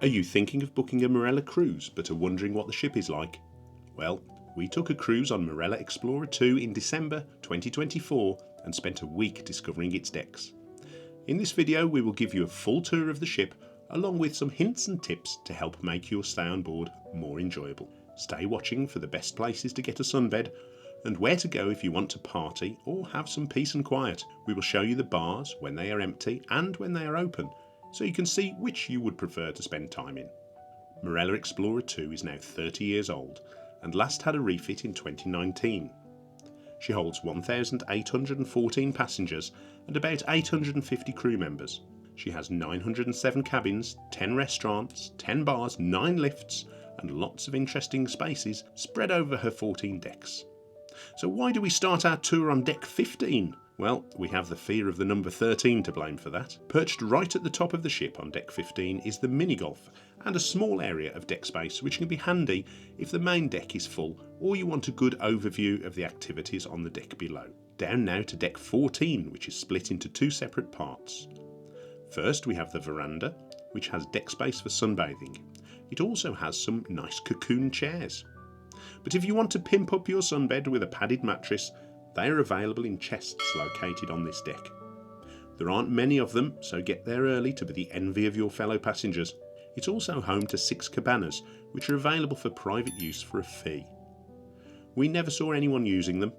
Are you thinking of booking a Marella cruise but are wondering what the ship is like? Well, we took a cruise on Marella Explorer 2 in December 2024 and spent a week discovering its decks. In this video we will give you a full tour of the ship along with some hints and tips to help make your stay on board more enjoyable. Stay watching for the best places to get a sunbed and where to go if you want to party or have some peace and quiet. We will show you the bars when they are empty and when they are open, so you can see which you would prefer to spend time in. Marella Explorer 2 is now 30 years old and last had a refit in 2019. She holds 1,814 passengers and about 850 crew members. She has 907 cabins, 10 restaurants, 10 bars, 9 lifts and lots of interesting spaces spread over her 14 decks. So why do we start our tour on deck 15? Well, we have the fear of the number 13 to blame for that. Perched right at the top of the ship on deck 15 is the mini golf and a small area of deck space which can be handy if the main deck is full or you want a good overview of the activities on the deck below. Down now to deck 14, which is split into two separate parts. First we have the veranda, which has deck space for sunbathing. It also has some nice cocoon chairs. But if you want to pimp up your sunbed with a padded mattress, they are available in chests located on this deck. There aren't many of them, so get there early to be the envy of your fellow passengers. It's also home to 6 cabanas, which are available for private use for a fee. We never saw anyone using them.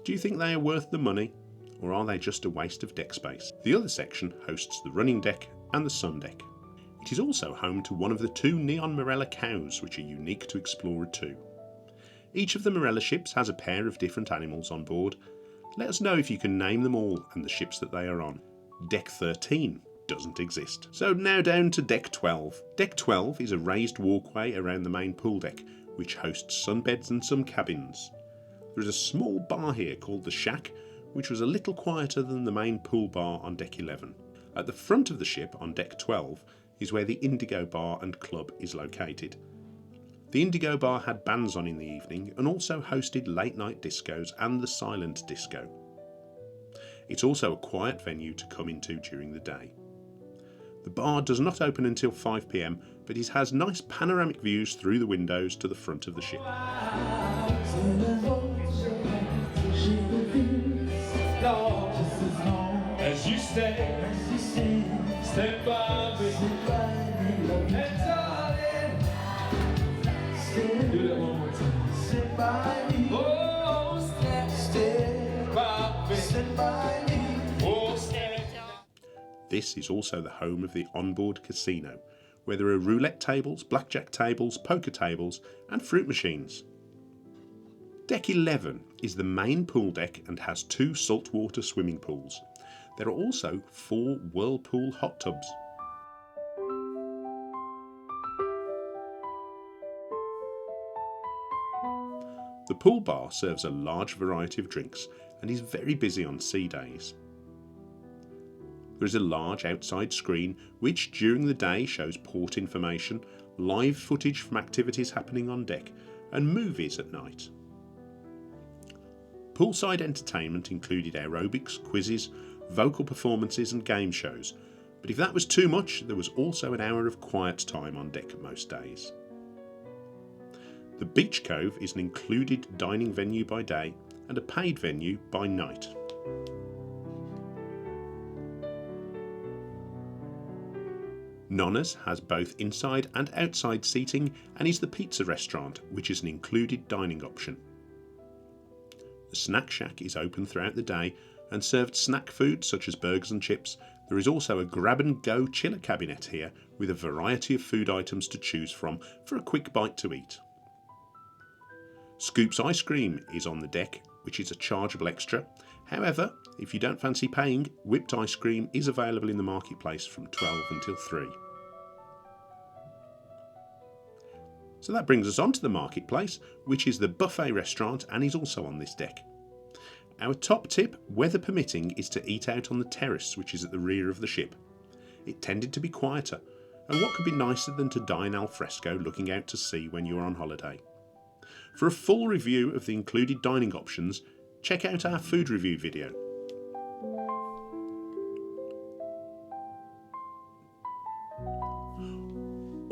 Do you think they are worth the money, or are they just a waste of deck space? The other section hosts the running deck and the Sundeck. It is also home to one of the 2 neon Marella cows, which are unique to Explorer 2. Each of the Marella ships has a pair of different animals on board. Let us know if you can name them all and the ships that they are on. Deck 13 doesn't exist. So now down to Deck 12. Deck 12 is a raised walkway around the main pool deck, which hosts sunbeds and some cabins. There is a small bar here called the Shack, which was a little quieter than the main pool bar on Deck 11. At the front of the ship on Deck 12 is where the Indigo bar and club is located. The Indigo bar had bands on in the evening and also hosted late night discos and the silent disco. It's also a quiet venue to come into during the day. The bar does not open until 5 PM, but it has nice panoramic views through the windows to the front of the ship. As you stay by me, and darling, do that one more time. Sit by me, oh, stay by me, sit by me, oh, stay. This is also the home of the onboard casino, where there are roulette tables, blackjack tables, poker tables, and fruit machines. Deck 11 is the main pool deck and has 2 saltwater swimming pools. There are also 4 whirlpool hot tubs. The pool bar serves a large variety of drinks and is very busy on sea days. There is a large outside screen which during the day shows port information, live footage from activities happening on deck and movies at night. Poolside entertainment included aerobics, quizzes, vocal performances and game shows, but if that was too much, there was also an hour of quiet time on deck most days. The Beach Cove is an included dining venue by day and a paid venue by night. Nonnas has both inside and outside seating and is the pizza restaurant, which is an included dining option. The Snack Shack is open throughout the day and served snack food such as burgers and chips. There is also a grab-and-go chiller cabinet here with a variety of food items to choose from for a quick bite to eat. Scoop's ice cream is on the deck, which is a chargeable extra. However, if you don't fancy paying, whipped ice cream is available in the marketplace from 12 until 3. So that brings us on to the marketplace, which is the buffet restaurant and is also on this deck. Our top tip, weather permitting, is to eat out on the terrace, which is at the rear of the ship. It tended to be quieter, and what could be nicer than to dine al fresco looking out to sea when you're on holiday? For a full review of the included dining options, check out our food review video.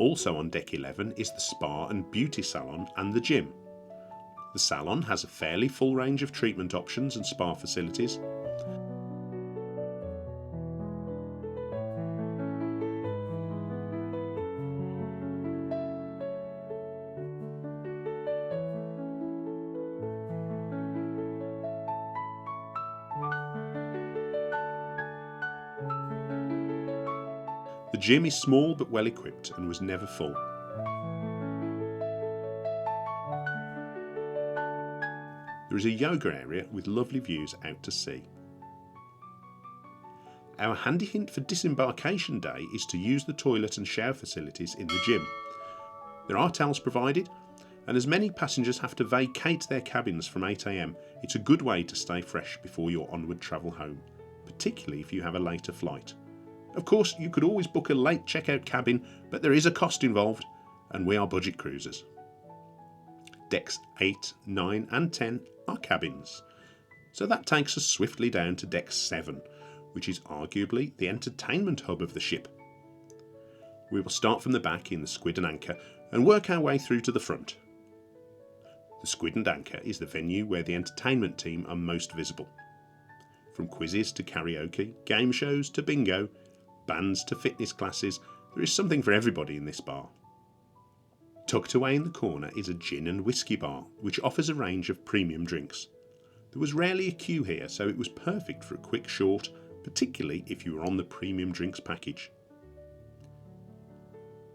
Also on deck 11 is the spa and beauty salon and the gym. The salon has a fairly full range of treatment options and spa facilities. The gym is small but well equipped and was never full. There is a yoga area with lovely views out to sea. Our handy hint for Disembarkation Day is to use the toilet and shower facilities in the gym. There are towels provided, and as many passengers have to vacate their cabins from 8 AM, it's a good way to stay fresh before your onward travel home, particularly if you have a later flight. Of course, you could always book a late checkout cabin, but there is a cost involved, and we are budget cruisers. Decks 8, 9 and 10 are cabins, so that takes us swiftly down to deck 7, which is arguably the entertainment hub of the ship. We will start from the back in the Squid and Anchor and work our way through to the front. The Squid and Anchor is the venue where the entertainment team are most visible. From quizzes to karaoke, game shows to bingo, bands to fitness classes, there is something for everybody in this bar. Tucked away in the corner is a gin and whiskey bar, which offers a range of premium drinks. There was rarely a queue here, so it was perfect for a quick short, particularly if you were on the premium drinks package.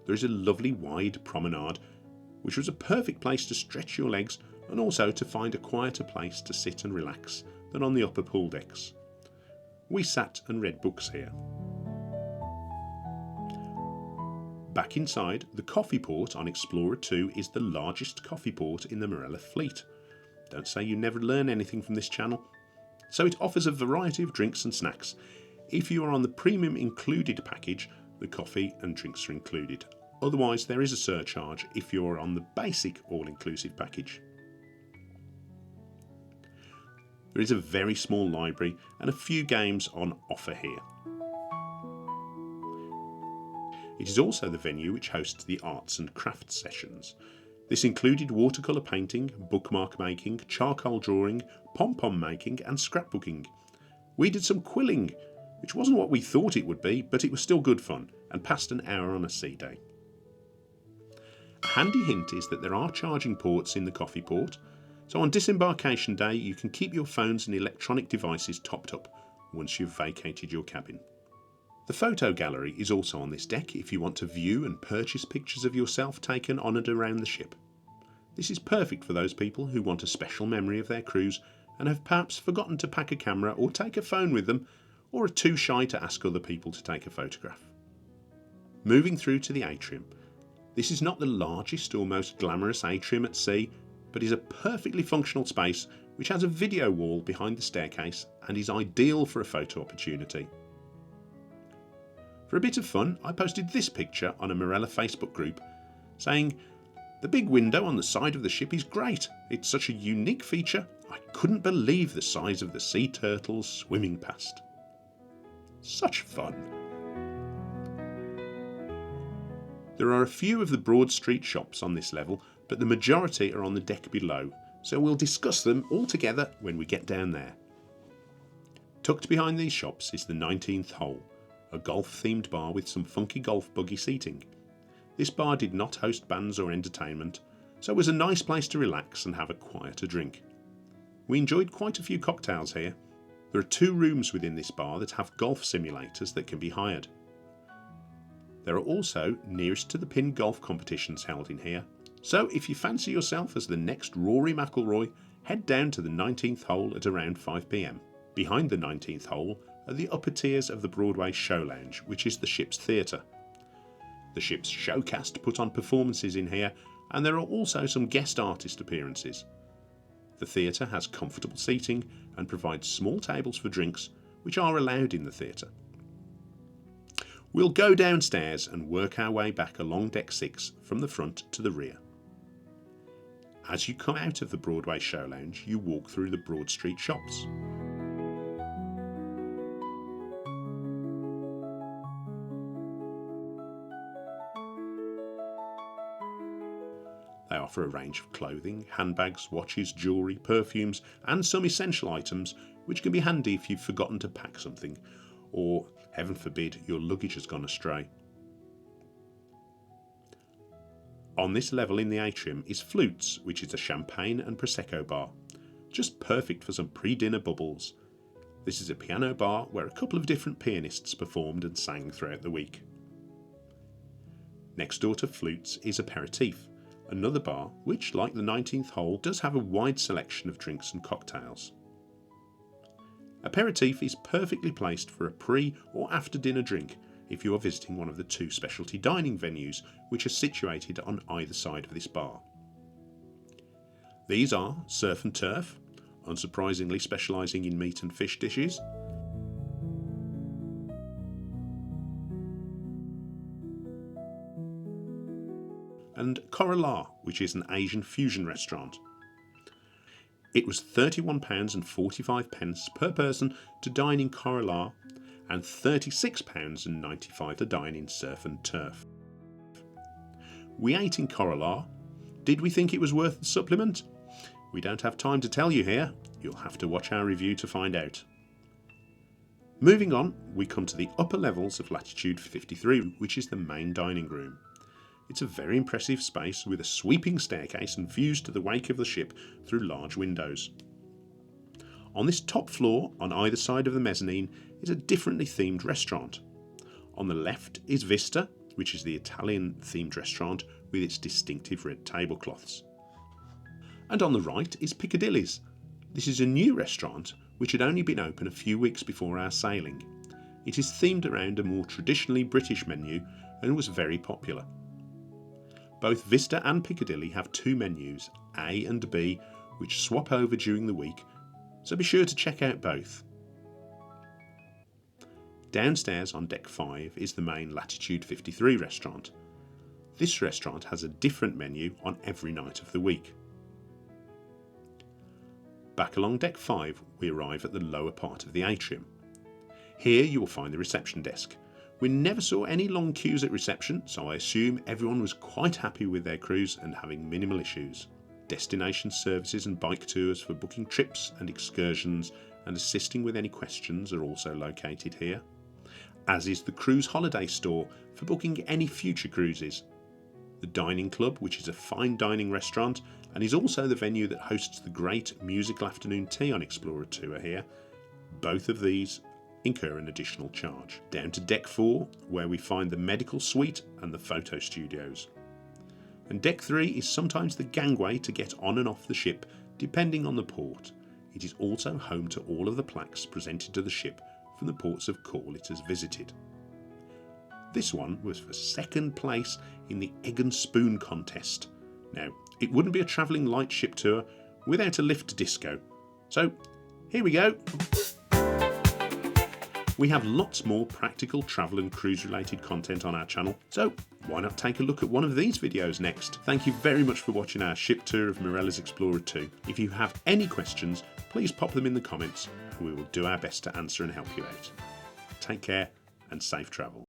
There is a lovely wide promenade, which was a perfect place to stretch your legs and also to find a quieter place to sit and relax than on the upper pool decks. We sat and read books here. Back inside, the coffee port on Explorer 2 is the largest coffee port in the Marella fleet. Don't say you never learn anything from this channel. So it offers a variety of drinks and snacks. If you are on the premium included package, the coffee and drinks are included. Otherwise, there is a surcharge if you are on the basic all-inclusive package. There is a very small library and a few games on offer here. It is also the venue which hosts the arts and crafts sessions. This included watercolour painting, bookmark making, charcoal drawing, pom-pom making and scrapbooking. We did some quilling, which wasn't what we thought it would be, but it was still good fun, and passed an hour on a sea day. A handy hint is that there are charging ports in the coffee port, so on Disembarkation Day you can keep your phones and electronic devices topped up once you've vacated your cabin. The photo gallery is also on this deck if you want to view and purchase pictures of yourself taken on and around the ship. This is perfect for those people who want a special memory of their cruise and have perhaps forgotten to pack a camera or take a phone with them, or are too shy to ask other people to take a photograph. Moving through to the atrium. This is not the largest or most glamorous atrium at sea, but is a perfectly functional space which has a video wall behind the staircase and is ideal for a photo opportunity. For a bit of fun, I posted this picture on a Marella Facebook group saying, "The big window on the side of the ship is great. It's such a unique feature. I couldn't believe the size of the sea turtles swimming past." Such fun. There are a few of the Broad Street shops on this level, but the majority are on the deck below, so we'll discuss them all together when we get down there. Tucked behind these shops is the 19th hole, a golf-themed bar with some funky golf buggy seating. This bar did not host bands or entertainment, so it was a nice place to relax and have a quieter drink. We enjoyed quite a few cocktails here. There are 2 rooms within this bar that have golf simulators that can be hired. There are also nearest to the pin golf competitions held in here, so if you fancy yourself as the next Rory McIlroy, head down to the 19th hole at around 5 PM. Behind the 19th hole are the upper tiers of the Broadway Show Lounge, which is the ship's theatre. The ship's showcast put on performances in here, and there are also some guest artist appearances. The theatre has comfortable seating and provides small tables for drinks, which are allowed in the theatre. We'll go downstairs and work our way back along deck 6 from the front to the rear. As you come out of the Broadway Show Lounge, you walk through the Broad Street shops. They offer a range of clothing, handbags, watches, jewellery, perfumes and some essential items which can be handy if you've forgotten to pack something or, heaven forbid, your luggage has gone astray. On this level in the atrium is Flutes, which is a champagne and prosecco bar. Just perfect for some pre-dinner bubbles. This is a piano bar where a couple of different pianists performed and sang throughout the week. Next door to Flutes is Aperitif, another bar which, like the 19th hole, does have a wide selection of drinks and cocktails. Aperitif is perfectly placed for a pre or after dinner drink if you are visiting one of the two specialty dining venues which are situated on either side of this bar. These are Surf and Turf, unsurprisingly specialising in meat and fish dishes, and Kora, which is an Asian fusion restaurant. It was £31.45 per person to dine in Kora and £36.95 to dine in Surf and Turf. We ate in Kora. Did we think it was worth the supplement? We don't have time to tell you here. You'll have to watch our review to find out. Moving on, we come to the upper levels of Latitude 53, which is the main dining room. It's a very impressive space with a sweeping staircase and views to the wake of the ship through large windows. On this top floor, on either side of the mezzanine, is a differently themed restaurant. On the left is Vista, which is the Italian themed restaurant with its distinctive red tablecloths. And on the right is Piccadillys. This is a new restaurant which had only been open a few weeks before our sailing. It is themed around a more traditionally British menu and was very popular. Both Vista and Piccadilly have two menus, A and B, which swap over during the week, so be sure to check out both. Downstairs on deck 5 is the main Latitude 53 restaurant. This restaurant has a different menu on every night of the week. Back along deck 5, we arrive at the lower part of the atrium. Here you will find the reception desk. We never saw any long queues at reception, so I assume everyone was quite happy with their cruise and having minimal issues. Destination services and bike tours for booking trips and excursions and assisting with any questions are also located here, as is the cruise holiday store for booking any future cruises. The Dining Club, which is a fine dining restaurant and is also the venue that hosts the great musical afternoon tea on Explorer 2 are here. Both of these incur an additional charge. Down to deck 4, where we find the medical suite and the photo studios. And deck 3 is sometimes the gangway to get on and off the ship, depending on the port. It is also home to all of the plaques presented to the ship from the ports of call it has visited. This one was for second place in the Egg and Spoon contest. Now, it wouldn't be a travelling light ship tour without a lift disco. So, here we go. We have lots more practical travel and cruise related content on our channel, so why not take a look at one of these videos next? Thank you very much for watching our ship tour of Marella's Explorer 2. If you have any questions, please pop them in the comments and we will do our best to answer and help you out. Take care and safe travel.